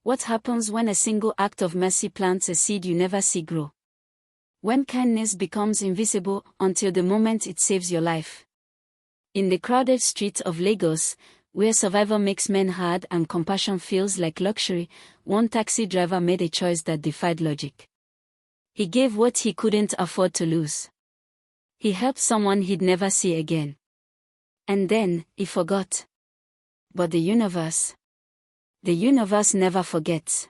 What happens when a single act of mercy plants a seed you never see grow? When kindness becomes invisible until the moment it saves your life. In the crowded streets of Lagos, where survival makes men hard and compassion feels like luxury, one taxi driver made a choice that defied logic. He gave what he couldn't afford to lose. He helped someone he'd never see again. And then, he forgot. But the universe never forgets.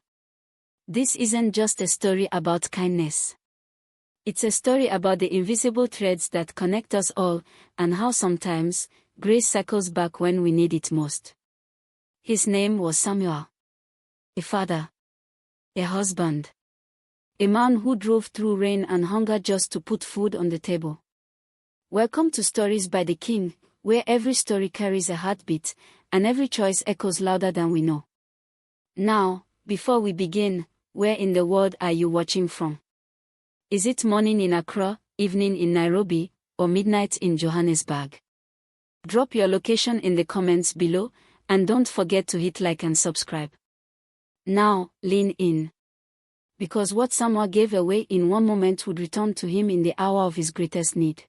This isn't just a story about kindness. It's a story about the invisible threads that connect us all, and how sometimes, grace circles back when we need it most. His name was Samuel. A father. A husband. A man who drove through rain and hunger just to put food on the table. Welcome to Stories by the King, where every story carries a heartbeat, and every choice echoes louder than we know. Now, before we begin, where in the world are you watching from? Is it morning in Accra, evening in Nairobi, or midnight in Johannesburg? Drop your location in the comments below, and don't forget to hit like and subscribe. Now, lean in. Because what Samuel gave away in one moment would return to him in the hour of his greatest need.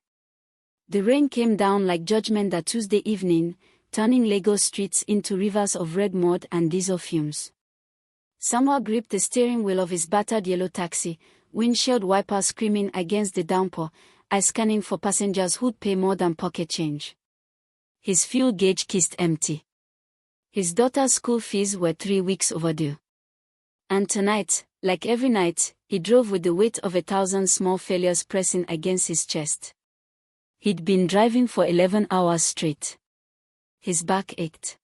The rain came down like judgment that Tuesday evening, turning Lagos streets into rivers of red mud and diesel fumes. Samuel gripped the steering wheel of his battered yellow taxi, windshield wipers screaming against the downpour, eyes scanning for passengers who'd pay more than pocket change. His fuel gauge kissed empty. His daughter's school fees were 3 weeks overdue. And tonight, like every night, he drove with the weight of 1,000 small failures pressing against his chest. He'd been driving for 11 hours straight. His back ached.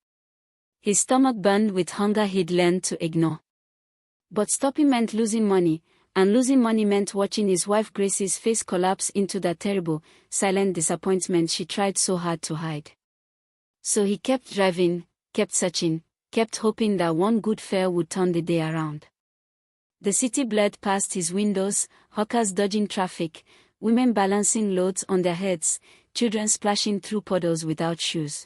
His stomach burned with hunger he'd learned to ignore. But stopping meant losing money, and losing money meant watching his wife Grace's face collapse into that terrible, silent disappointment she tried so hard to hide. So he kept driving, kept searching, kept hoping that one good fare would turn the day around. The city blurred past his windows, hawkers dodging traffic, women balancing loads on their heads, children splashing through puddles without shoes.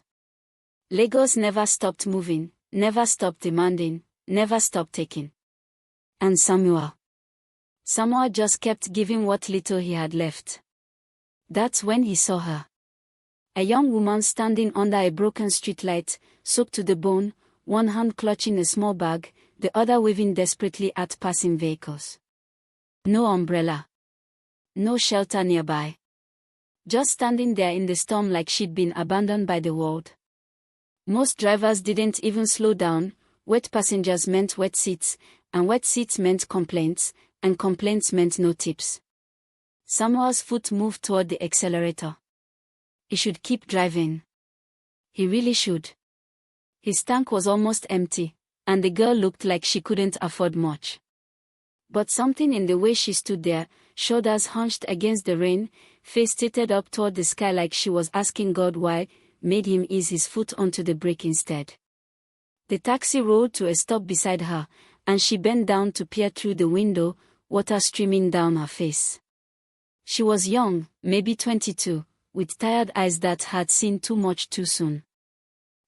Lagos never stopped moving, never stopped demanding, never stopped taking. And Samuel just kept giving what little he had left. That's when he saw her. A young woman standing under a broken streetlight, soaked to the bone, one hand clutching a small bag, the other waving desperately at passing vehicles. No umbrella. No shelter nearby. Just standing there in the storm like she'd been abandoned by the world. Most drivers didn't even slow down. Wet passengers meant wet seats, and wet seats meant complaints, and complaints meant no tips. Samuel's foot moved toward the accelerator. He should keep driving. He really should. His tank was almost empty, and the girl looked like she couldn't afford much. But something in the way she stood there, shoulders hunched against the rain, face tilted up toward the sky like she was asking God why, made him ease his foot onto the brake instead. The taxi rolled to a stop beside her, and she bent down to peer through the window, water streaming down her face. She was young, maybe 22, with tired eyes that had seen too much too soon.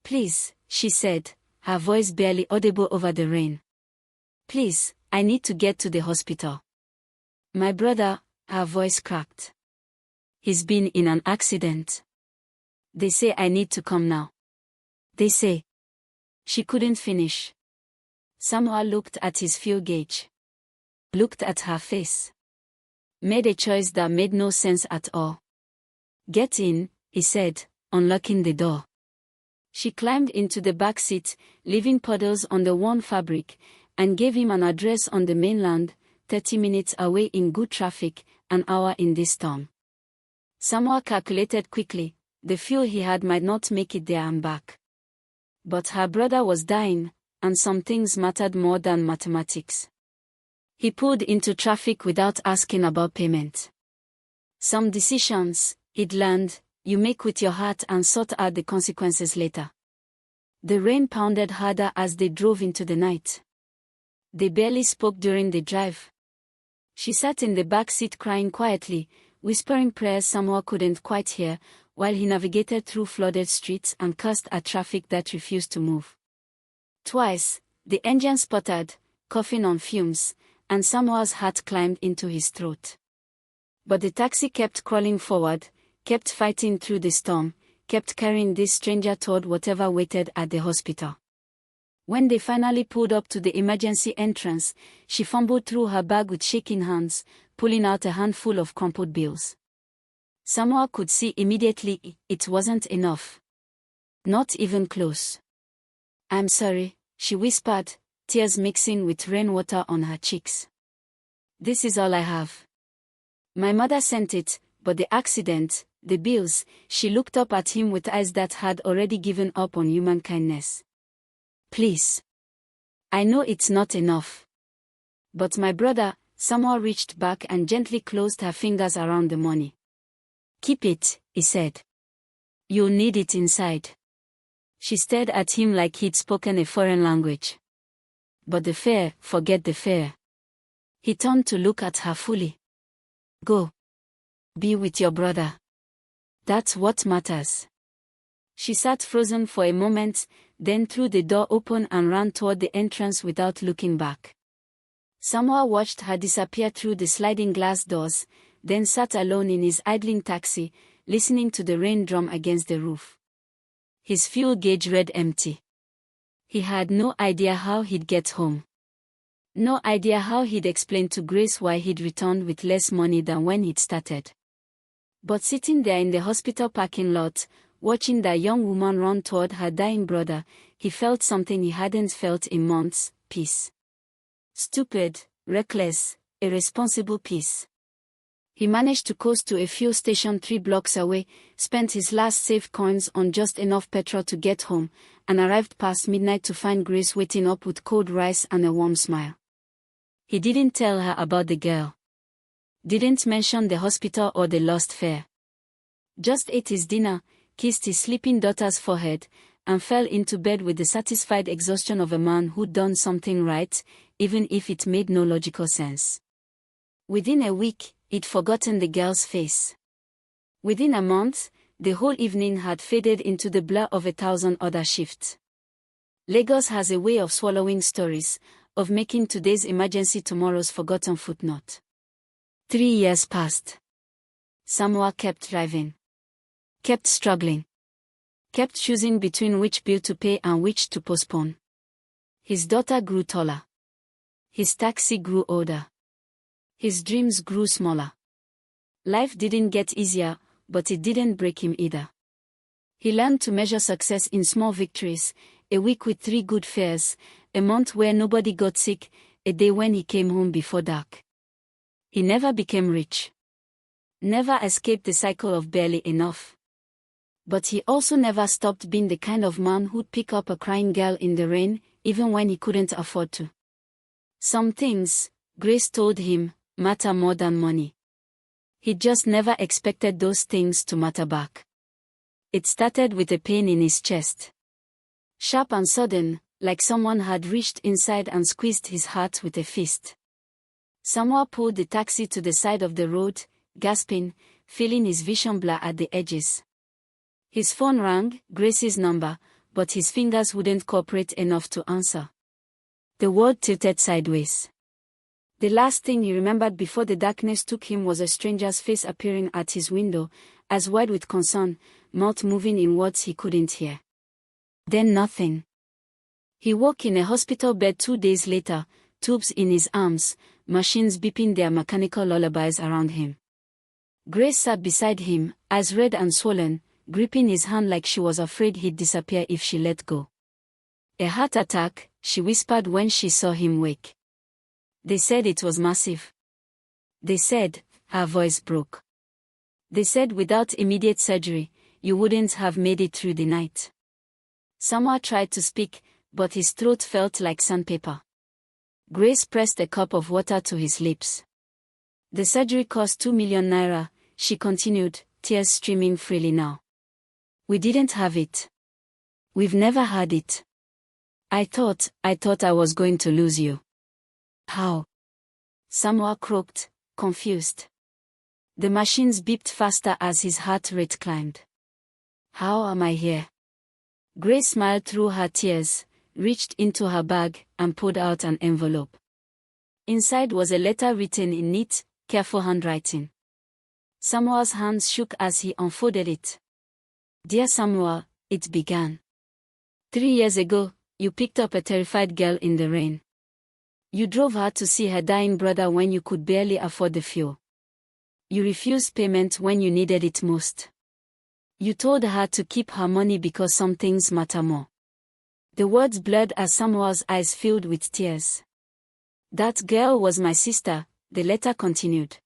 "Please," she said, her voice barely audible over the rain. "Please, I need to get to the hospital. My brother," her voice cracked. "He's been in an accident. They say I need to come now. They say." She couldn't finish. Samuel looked at his fuel gauge. Looked at her face. Made a choice that made no sense at all. "Get in," he said, unlocking the door. She climbed into the back seat, leaving puddles on the worn fabric, and gave him an address on the mainland, 30 minutes away in good traffic, an hour in this storm. Samuel calculated quickly, the fuel he had might not make it there and back. But her brother was dying, and some things mattered more than mathematics. He pulled into traffic without asking about payment. Some decisions, he'd learned, you make with your heart and sort out the consequences later. The rain pounded harder as they drove into the night. They barely spoke during the drive. She sat in the back seat crying quietly, whispering prayers Samuel couldn't quite hear, while he navigated through flooded streets and cursed at traffic that refused to move. Twice, The engine sputtered, coughing on fumes, and Samoa's heart climbed into his throat. But the taxi kept crawling forward, kept fighting through the storm, kept carrying this stranger toward whatever waited at the hospital. When they finally pulled up to the emergency entrance, she fumbled through her bag with shaking hands, pulling out a handful of crumpled bills. Samoa could see immediately it wasn't enough. Not even close. "I'm sorry," she whispered, tears mixing with rainwater on her cheeks. "This is all I have. My mother sent it, but the accident, the bills." She looked up at him with eyes that had already given up on human kindness. "Please. I know it's not enough. But my brother," Samoa reached back and gently closed her fingers around the money. "Keep it," he said. "You'll need it inside." She stared at him like he'd spoken a foreign language. "But the fare, forget the fare." He turned to look at her fully. "Go. Be with your brother. That's what matters." She sat frozen for a moment, then threw the door open and ran toward the entrance without looking back. Samoa watched her disappear through the sliding glass doors, then sat alone in his idling taxi, listening to the rain drum against the roof. His fuel gauge read empty. He had no idea how he'd get home. No idea how he'd explain to Grace why he'd returned with less money than when he'd started. But sitting there in the hospital parking lot, watching that young woman run toward her dying brother, he felt something he hadn't felt in months: peace. Stupid, reckless, irresponsible peace. He managed to coast to a fuel station 3 blocks away, spent his last saved coins on just enough petrol to get home, and arrived past midnight to find Grace waiting up with cold rice and a warm smile. He didn't tell her about the girl. Didn't mention the hospital or the lost fare. Just ate his dinner, kissed his sleeping daughter's forehead, and fell into bed with the satisfied exhaustion of a man who'd done something right, even if it made no logical sense. Within a week, he'd forgotten the girl's face. Within a month, the whole evening had faded into the blur of 1,000 other shifts. Lagos has a way of swallowing stories, of making today's emergency tomorrow's forgotten footnote. 3 years passed. Samoa kept driving. Kept struggling. Kept choosing between which bill to pay and which to postpone. His daughter grew taller. His taxi grew older. His dreams grew smaller. Life didn't get easier, but it didn't break him either. He learned to measure success in small victories: a week with 3 good fares, a month where nobody got sick, a day when he came home before dark. He never became rich. Never escaped the cycle of barely enough. But he also never stopped being the kind of man who'd pick up a crying girl in the rain, even when he couldn't afford to. Some things, Grace told him, matter more than money. He just never expected those things to matter back. It started with a pain in his chest. Sharp and sudden, like someone had reached inside and squeezed his heart with a fist. Samoa pulled the taxi to the side of the road, gasping, feeling his vision blur at the edges. His phone rang, Grace's number, but his fingers wouldn't cooperate enough to answer. The world tilted sideways. The last thing he remembered before the darkness took him was a stranger's face appearing at his window, eyes wide with concern, mouth moving in words he couldn't hear. Then nothing. He woke in a hospital bed 2 days later, tubes in his arms, machines beeping their mechanical lullabies around him. Grace sat beside him, eyes red and swollen, gripping his hand like she was afraid he'd disappear if she let go. "A heart attack," she whispered when she saw him wake. "They said it was massive. They said," her voice broke. "They said without immediate surgery, you wouldn't have made it through the night." Samoa tried to speak, but his throat felt like sandpaper. Grace pressed a cup of water to his lips. "The surgery cost 2 million naira, she continued, tears streaming freely now. "We didn't have it. We've never had it. I thought I was going to lose you." "How?" Samoa croaked, confused. The machines beeped faster as his heart rate climbed. "How am I here?" Grace smiled through her tears. reached into her bag, and pulled out an envelope. Inside was a letter written in neat, careful handwriting. Samuel's hands shook as he unfolded it. "Dear Samuel," it began. "3 years ago, you picked up a terrified girl in the rain. You drove her to see her dying brother when you could barely afford the fuel. You refused payment when you needed it most. You told her to keep her money because some things matter more." The words blurred as Samuel's eyes filled with tears. "That girl was my sister," the letter continued.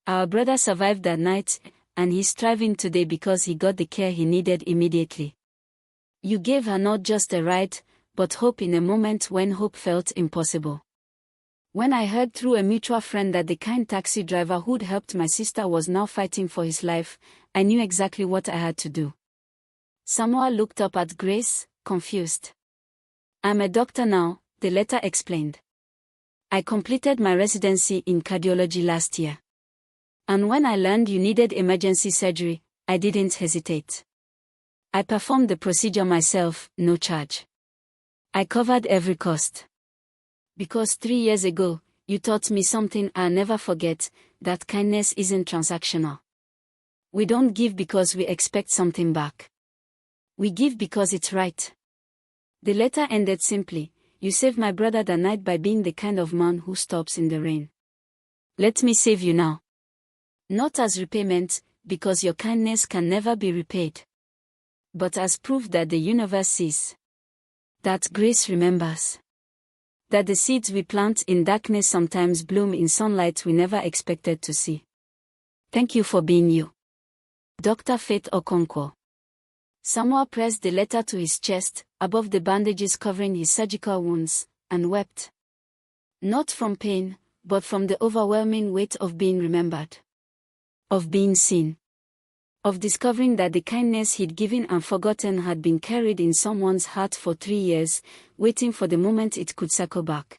"Our brother survived that night, and he's thriving today because he got the care he needed immediately. You gave her not just a ride, but hope in a moment when hope felt impossible. When I heard through a mutual friend that the kind taxi driver who'd helped my sister was now fighting for his life, I knew exactly what I had to do." Samuel looked up at Grace, confused. "I'm a doctor now," the letter explained. "I completed my residency in cardiology last year. And when I learned you needed emergency surgery, I didn't hesitate. I performed the procedure myself, no charge. I covered every cost. Because 3 years ago, you taught me something I'll never forget, that kindness isn't transactional. We don't give because we expect something back. We give because it's right." The letter ended simply, "You saved my brother that night by being the kind of man who stops in the rain. Let me save you now. Not as repayment, because your kindness can never be repaid. But as proof that the universe sees. That grace remembers. That the seeds we plant in darkness sometimes bloom in sunlight we never expected to see. Thank you for being you. Dr. Faith Okonkwo." Samuel pressed the letter to his chest, above the bandages covering his surgical wounds, and wept. Not from pain, but from the overwhelming weight of being remembered. Of being seen. Of discovering that the kindness he'd given and forgotten had been carried in someone's heart for 3 years, waiting for the moment it could circle back.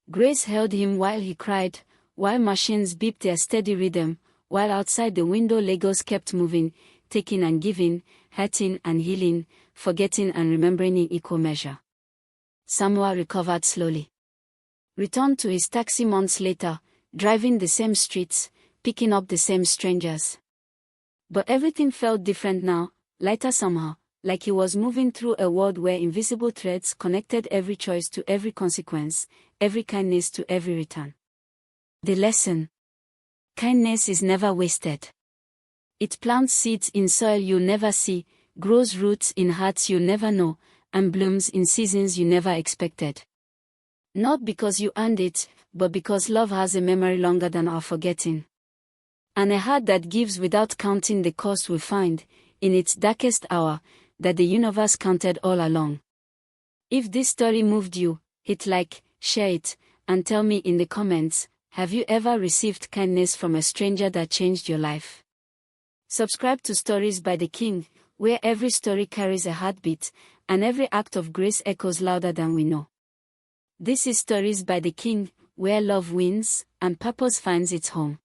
Grace held him while he cried, while machines beeped their steady rhythm, while outside the window Legos kept moving, taking and giving, hurting and healing, forgetting and remembering in equal measure. Samuel recovered slowly. Returned to his taxi months later, driving the same streets, picking up the same strangers. But everything felt different now, lighter somehow, like he was moving through a world where invisible threads connected every choice to every consequence, every kindness to every return. The lesson: kindness is never wasted. It plants seeds in soil you'll never see, grows roots in hearts you'll never know, and blooms in seasons you never expected. Not because you earned it, but because love has a memory longer than our forgetting. And a heart that gives without counting the cost will find, in its darkest hour, that the universe counted all along. If this story moved you, hit like, share it, and tell me in the comments, have you ever received kindness from a stranger that changed your life? Subscribe to Stories by the King, where every story carries a heartbeat, and every act of grace echoes louder than we know. This is Stories by the King, where love wins, and purpose finds its home.